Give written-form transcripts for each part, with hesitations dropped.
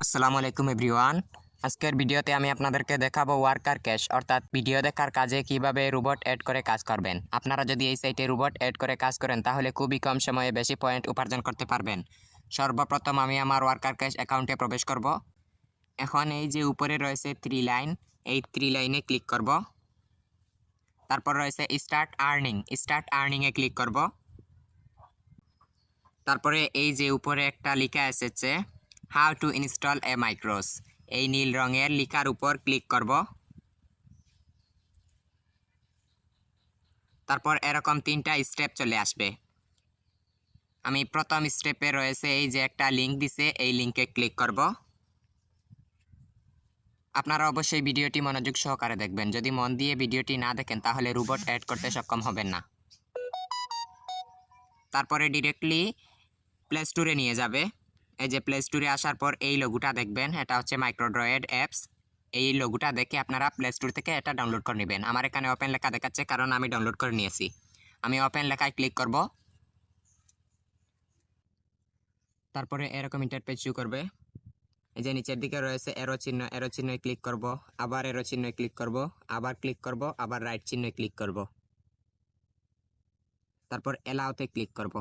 আসসালামু আলাইকুম এভরিওয়ান। আজকের ভিডিওতে আমি আপনাদেরকে দেখাবো ওয়ার্কার ক্যাশ অর্থাৎ ভিডিও দেখার কাজে কিভাবে রোবট অ্যাড করে কাজ করবেন। আপনারা যদি এই সাইটে রোবট অ্যাড করে কাজ করেন তাহলে খুবই কম সময়ে বেশি পয়েন্ট উপার্জন করতে পারবেন। সর্বপ্রথম আমি আমার ওয়ার্কার ক্যাশ অ্যাকাউন্টে প্রবেশ করব। এখন এই যে উপরে রয়েছে 3 লাইন, এই 3 লাইনে ক্লিক করব। তারপর রয়েছে স্টার্ট আর্নিংয়ে ক্লিক করব। তারপরে এই যে উপরে একটা লেখা এসেছে হাউ টু ইনস্টল এ মাইক্রোস, এই নীল রঙের লেখার উপর ক্লিক করব। তারপর এরকম 3টা স্টেপ চলে আসবে। আমি প্রথম স্টেপে রয়েছে এই যে একটা লিংক দিছে, এই লিংকে ক্লিক করব। আপনারা অবশ্যই ভিডিওটি মনোযোগ সহকারে দেখবেন। যদি মন দিয়ে ভিডিওটি না দেখেন তাহলে রোবট অ্যাড করতে সক্ষম হবেন না। তারপরে ডিরেক্টলি প্লে স্টোরে নিয়ে যাবে। এই যে প্লে স্টোরে আসার পর এই লোগোটা দেখবেন, এটা হচ্ছে মাইক্রোড্রয়েড অ্যাপস। এই লোগোটা দেখে আপনারা প্লে স্টোর থেকে এটা ডাউনলোড করে নেবেন। আমার এখানে ওপেন লেখা দেখাচ্ছে কারণ আমি ডাউনলোড করে নিয়েছি। আমি ওপেন লেখায় ক্লিক করব। তারপরে এরকম ইন্টারফেস শো করবে। এই যে নিচের দিকে রয়েছে এরো চিহ্নে ক্লিক করব, আবার এরো চিহ্নে ক্লিক করব, আবার ক্লিক করব, আবার রাইট চিহ্নে ক্লিক করব। তারপর এলাওতে ক্লিক করব।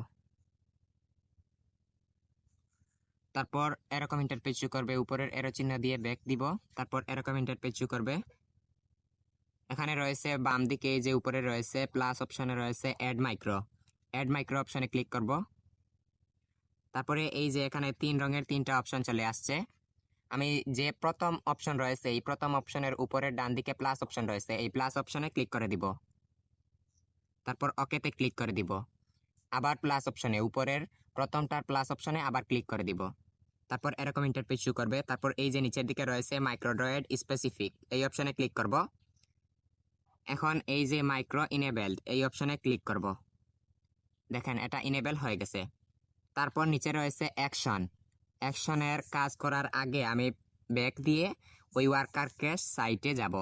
তারপর এরকম ইন্টারফেস শো করবে, উপরের এরো চিহ্ন দিয়ে ব্যাক দিব। তারপর এরকম ইন্টারফেস শো করবে। এখানে রয়েছে বাম দিকে এই যে উপরে রয়েছে প্লাস অপশনে রয়েছে অ্যাড মাইক্রো অপশনে ক্লিক করব। তারপরে এই যে এখানে 3 রঙের 3টা অপশন চলে আসছে। আমি যে প্রথম অপশন রয়েছে এই প্রথম অপশনের উপরের ডান দিকে প্লাস অপশন রয়েছে, এই প্লাস অপশনে ক্লিক করে দিব। তারপর ওকেতে ক্লিক করে দিব। আবার প্লাস অপশনে উপরের প্রথমটার প্লাস অপশনে আবার ক্লিক করে দিব। তারপর এরকম ইন্টারফেস শো করবে। তারপর এই যে নিচের দিকে রয়েছে মাইক্রোড্রয়েড স্পেসিফিক, এই অপশনে ক্লিক করব। এখন এই যে মাইক্রো ইনেবলড, এই অপশনে ক্লিক করব। দেখেন এটা ইনেবল হয়ে গেছে। তারপর নিচে রয়েছে অ্যাকশনের কাজ করার আগে আমি ব্যাক দিয়ে ওই ওয়ার্কার ক্যাশ সাইটে যাব।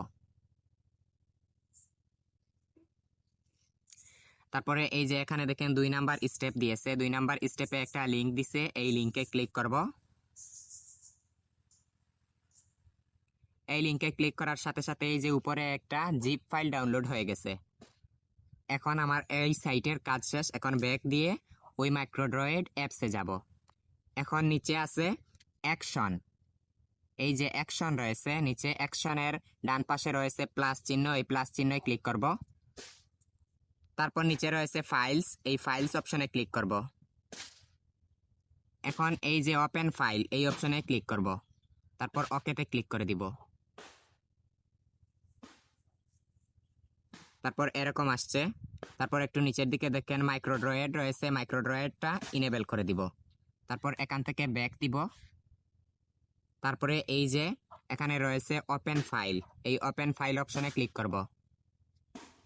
তারপরে এই যে এখানে দেখেন 2 নাম্বার স্টেপ দিয়েছে, 2 নাম্বার স্টেপে একটা লিংক দিছে, এই লিংকে ক্লিক করব। এই লিংকে ক্লিক করার সাথে সাথে এই যে উপরে একটা জিপ ফাইল ডাউনলোড হয়ে গেছে। এখন আমার এই সাইটের কাজ শেষ। এখন ব্যাক দিয়ে ওই মাইক্রোড্রয়েড অ্যাপসে যাব। এখন নিচে আছে অ্যাকশন, এই যে অ্যাকশন রয়েছে নিচে, অ্যাকশনের ডান পাশে রয়েছে প্লাস চিহ্ন, এই প্লাস চিহ্নে ক্লিক করব। তারপর নিচে রয়েছে ফাইলস, এই ফাইলস অপশনে ক্লিক করব। এখন এই যে ওপেন ফাইল, এই অপশনে ক্লিক করব। তারপর ওকেতে ক্লিক করে দিব। তারপর এরকম আসছে। তারপর একটু নিচের দিকে দেখেন মাইক্রোড্রয়েড রয়েছে, মাইক্রোড্রয়েডটা ইনেবল করে দিব। তারপর এখান থেকে ব্যাক দিব। তারপরে এই যে এখানে রয়েছে ওপেন ফাইল, এই ওপেন ফাইল অপশনে ক্লিক করব।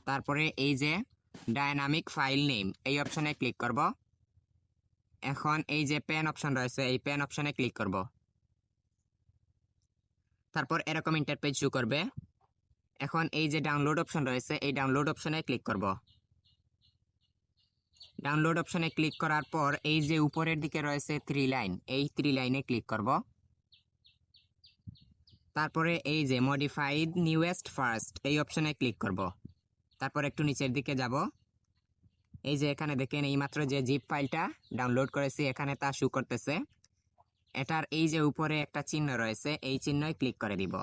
তারপরে এই যে ডায়নামিক ফাইল নেম, এই অপশনে ক্লিক করব। এখন এই যে পেন অপশন রয়েছে, এই পেন অপশনে ক্লিক করব। তারপর এরকম ইন্টারফেস শো করবে। এখন এই যে ডাউনলোড অপশন রয়েছে, এই ডাউনলোড অপশনে ক্লিক করব। ডাউনলোড অপশনে ক্লিক করার পর এই যে উপরের দিকে রয়েছে 3 লাইন, এই 3 লাইনে ক্লিক করব। তারপরে এই যে মডিফাইড নিউয়েস্ট ফার্স্ট, এই অপশনে ক্লিক করব। তারপর একটু নিচের দিকে যাব। এই যে এখানে দেখেন এইমাত্র যে জিপ ফাইলটা ডাউনলোড করেছি এখানে তা শো করতেছে। এটার এই যে উপরে একটা চিহ্ন রয়েছে, এই চিহ্নয় ক্লিক করে দিব।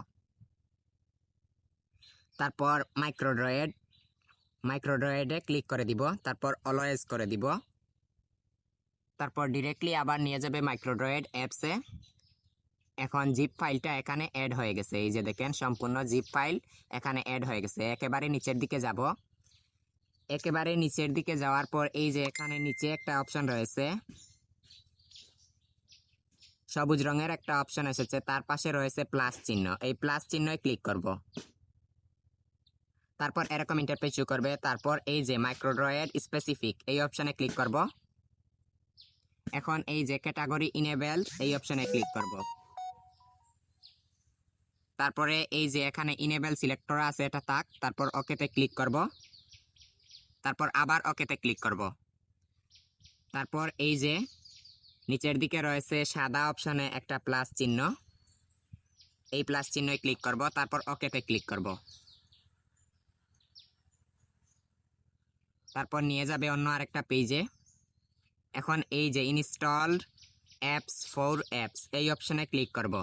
তারপর মাইক্রোড্রয়েডে ক্লিক করে দিব। তারপর অলওয়েজ করে দিব। তারপর ডিরেক্টলি আবার নিয়ে যাবে মাইক্রোড্রয়েড অ্যাপসে। এখন জিপ ফাইলটা এখানে অ্যাড হয়ে গেছে, এই যে দেখেন সম্পূর্ণ জিপ ফাইল এখানে অ্যাড হয়ে গেছে। একেবারে নিচের দিকে যাব। একেবারে নিচের দিকে যাওয়ার পর এই যে এখানে নিচে একটা অপশন রয়েছে, সবুজ রঙের একটা অপশন এসেছে, তার পাশে রয়েছে প্লাস চিহ্ন, এই প্লাস চিহ্নয় ক্লিক করব। তারপর এরকম ইন্টারফেস শো করবে। তারপর এই যে মাইক্রোড্রয়েড স্পেসিফিক, এই অপশনে ক্লিক করব। এখন এই যে ক্যাটাগরি ইনেবলড, এই অপশনে ক্লিক করব। তারপরে এই যে এখানে ইনেবল সিলেক্ট করা আছে এটা থাক। তারপর ওকেতে ক্লিক করব। তারপর আবার ওকেতে ক্লিক করব। তারপর এই যে নিচের দিকে রয়েছে সাদা অপশনে একটা প্লাস চিহ্ন, এই প্লাস চিহ্নয় ক্লিক করব, তারপর ওকেতে ক্লিক করব। তারপর নিয়ে যাবে অন্য আরেকটা পেজে। এখন এই যে ইনস্টলড অ্যাপস ফর অ্যাপস এই অপশনে ক্লিক করব।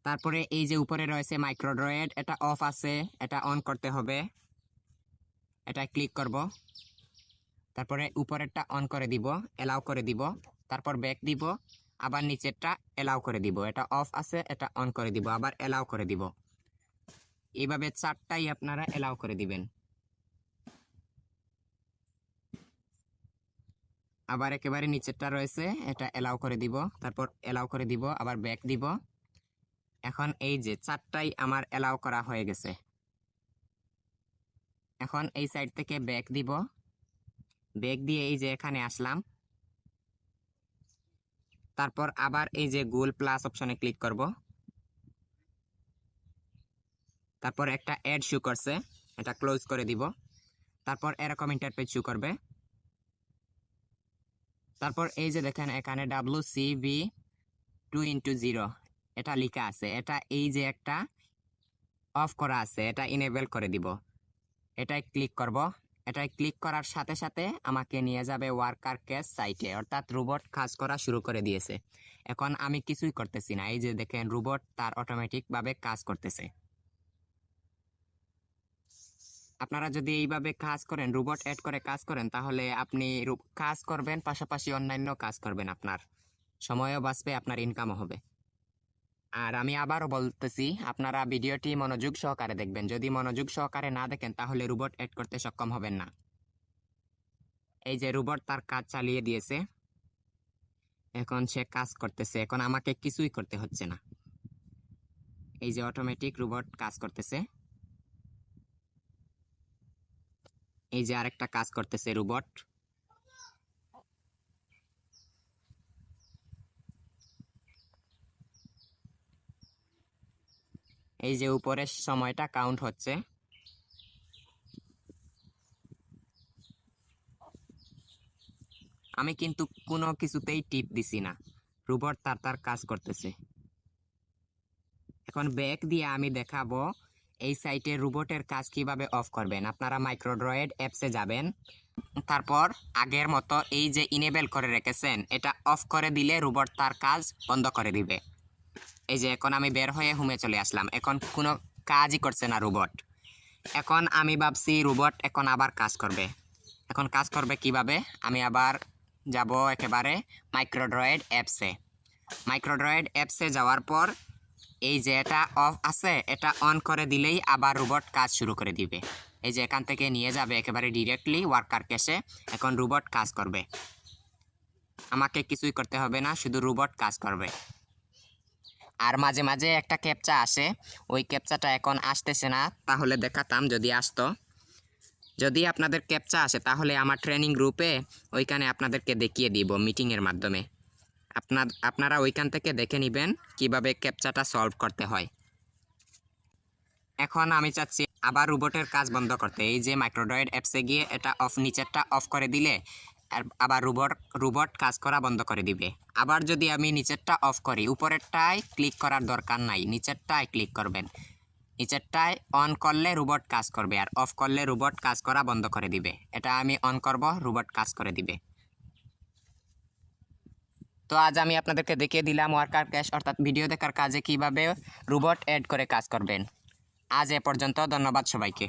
তারপরে এই যে উপরে রয়েছে মাইক্রোড্রয়েড, এটা অফ আছে, এটা অন করতে হবে। এটা ক্লিক করব। তারপরে উপরেরটা অন করে দিব, এলাও করে দিব। তারপর ব্যাক দিব, আবার নিচেরটা এলাও করে দিব। এটা অফ আছে, এটা অন করে দিব, আবার এলাও করে দিব। এইভাবে 4টাই আপনারা এলাও করে দিবেন। আবার একেবারে নিচেরটা রয়েছে, এটা এলাও করে দিব, তারপর এলাও করে দিব, আবার ব্যাক দিব। এখন এই যে 4টাই আমার এলাও করা হয়ে গেছে। এখন এই সাইড থেকে ব্যাক দিব, ব্যাক দিয়ে এই যে এখানে আসলাম। তারপর আবার এই যে গোল প্লাস অপশনে ক্লিক করব। তারপর একটা অ্যাড শো করছে, এটা ক্লোজ করে দিব। তারপর এরকম ইন্টারপেজ শো করবে। তারপর এই যে দেখেন এখানে WCB 2x0 এটা লেখা আছে, এটা এই যে একটা অফ করা আছে, এটা ইনেবল করে দিব। এটাই ক্লিক করব। এটাই ক্লিক করার সাথে সাথে আমাকে নিয়ে যাবে ওয়ার্কার কেস সাইটে, অর্থাৎ রোবট কাজ করা শুরু করে দিয়েছে। এখন আমি কিছুই করতেছি না, এই যে দেখেন রোবট তার অটোমেটিক ভাবে কাজ করতেছে। আপনারা যদি এইভাবে কাজ করেন, রোবট অ্যাড করে কাজ করেন, তাহলে আপনি কাজ করবেন, পাশাপাশি অন্যান্য কাজ করবেন, আপনার সময়ও বাঁচবে, আপনার ইনকামও হবে। আর আমি আবারও বলতেছি, আপনারা ভিডিওটি মনোযোগ সহকারে দেখবেন। যদি মনোযোগ সহকারে না দেখেন, তাহলে রোবট অ্যাড করতে সক্ষম হবেন না। এই যে রোবট তার কাজ চালিয়ে দিয়েছে, এখন সে কাজ করতেছে। এখন আমাকে কিছুই করতে হচ্ছে না, এই যে অটোমেটিক রোবট কাজ করতেছে। এই যে আরেকটা কাজ করতেছে রোবট। এই যে উপরের সময়টা কাউন্ট হচ্ছে। আমি কিন্তু কোনো কিছুতেই টিপ দিছি না, রোবট তার তার কাজ করতেছে। এখন ব্যাক দিয়ে আমি দেখাবো এই সাইটে রোবটের কাজ কিভাবে অফ করবেন। আপনারা মাইক্রোড্রয়েড অ্যাপসে যাবেন, তারপর আগের মতো এই যে ইনেবল করে রেখেছেন, এটা অফ করে দিলে রোবট তার কাজ বন্ধ করে দিবে। এই যে এখন আমি বের হয়ে হোমে চলে আসলাম, এখন কোনো কাজই করছে না রোবট। এখন আমি ভাবছি রোবট এখন আবার কাজ করবে। এখন কাজ করবে কিভাবে, আমি আবার যাব একেবারে মাইক্রোড্রয়েড অ্যাপসে। মাইক্রোড্রয়েড অ্যাপসে যাওয়ার পর এই যে এটা অফ আছে, এটা অন করে দিলেই আবার রোবট কাজ শুরু করে দিবে। এই যে এখান থেকে নিয়ে যাবে একেবারে ডিরেক্টলি ওয়ার্কার কেসে। এখন রোবট কাজ করবে, আমাকে কিছুই করতে হবে না, শুধু রোবট কাজ করবে। আর মাঝে মাঝে একটা ক্যাপচা আসে, ওই ক্যাপচাটা এখন আসতেছে না, তাহলে দেখাতাম যদি আসতো। যদি আপনাদের ক্যাপচা আসে, তাহলে আমার ট্রেনিং গ্রুপে ওইখানে আপনাদেরকে দেখিয়ে দিব মিটিংয়ের মাধ্যমে। আপনারা ওইখান থেকে দেখে নেবেন কিভাবে ক্যাপচাটা সলভ করতে হয়। এখন আমি চাচ্ছি আবার রোবটের কাজ বন্ধ করতে। এই যে মাইক্রোড্রয়েড অ্যাপসে গিয়ে এটা অফ, নিচেরটা অফ করে দিলে আবার রোবট কাজ করা বন্ধ করে দিবে। আবার যদি আমি নিচেরটা অফ করি, উপরেরটায় ক্লিক করার দরকার নাই, নিচেরটায় ক্লিক করবেন। নিচেরটায় অন করলে রোবট কাজ করবে, আর অফ করলে রোবট কাজ করা বন্ধ করে দিবে। এটা আমি অন করব, রোবট কাজ করে দিবে। তো আজ আমি আপনাদেরকে দেখিয়ে দিলাম ওয়ার্কার ক্যাশ অর্থাৎ ভিডিও দেখার কাজে কিভাবে রোবট অ্যাড করে কাজ করবেন। আজ এ পর্যন্ত, ধন্যবাদ সবাইকে।